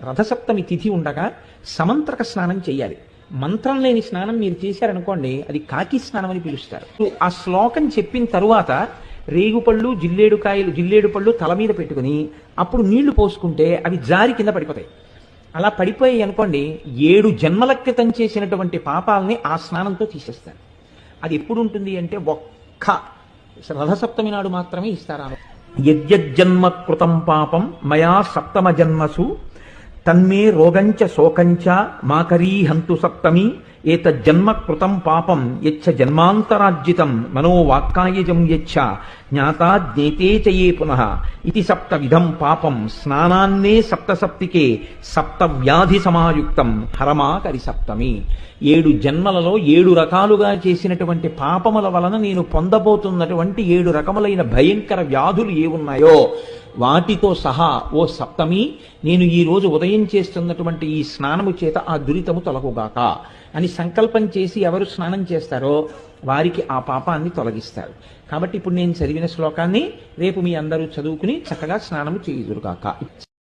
రథసప్తమి తిథి ఉండగా సమంత్రక స్నానం చేయాలి. మంత్రం లేని స్నానం మీరు చేశారనుకోండి, అది కాకి స్నానం అని పిలుస్తారు. ఆ శ్లోకం చెప్పిన తరువాత రేగుపళ్ళు జిల్లేడు పళ్ళు తల మీద పెట్టుకుని అప్పుడు నీళ్లు పోసుకుంటే అవి జారి కింద పడిపోతాయి. అలా పడిపోయాయి అనుకోండి, 7 జన్మల క్రితం చేసినటువంటి పాపాలని ఆ స్నానంతో తీసేస్తారు. అది ఎప్పుడు ఉంటుంది అంటే ఒక్క రథసప్తమి నాడు మాత్రమే ఇస్తారు. యజ్జన్మ కృతం పాపం మయా సప్తమ జన్మసు తన్మే రోగంచ శోకంచ మాకరీహంతు సప్తమి ఏతజ్జన్మ కృతం పాపం యచ్చ జన్మాంతరార్జితం మనోవాక్కాయజం యచ్చ జ్ఞాతా జ్ఞేతే చయే పునః ఇది సప్తవిధం పాపం స్నానాన్నే సప్తసప్తికే సప్తవ్యాధి సమాయుక్తం హరమాకరి సప్తమి. 7 జన్మలలో 7 రకాలుగా చేసినటువంటి పాపముల వలన నేను పొందబోతున్నటువంటి 7 రకములైన భయంకర వ్యాధులు ఏవున్నాయో వాటితో సహా ఓ సప్తమి, నేను ఈ రోజు ఉదయం చేస్తున్నటువంటి ఈ స్నానము చేత ఆ దురితము తొలగుగాక అని సంకల్పం చేసి ఎవరు స్నానం చేస్తారో వారికి ఆ పాపాన్ని తొలగిస్తారు. కాబట్టి ఇప్పుడు నేను చదివిన శ్లోకాన్ని రేపు మీ అందరూ చదువుకుని చక్కగా స్నానము చేయుదురుగాక.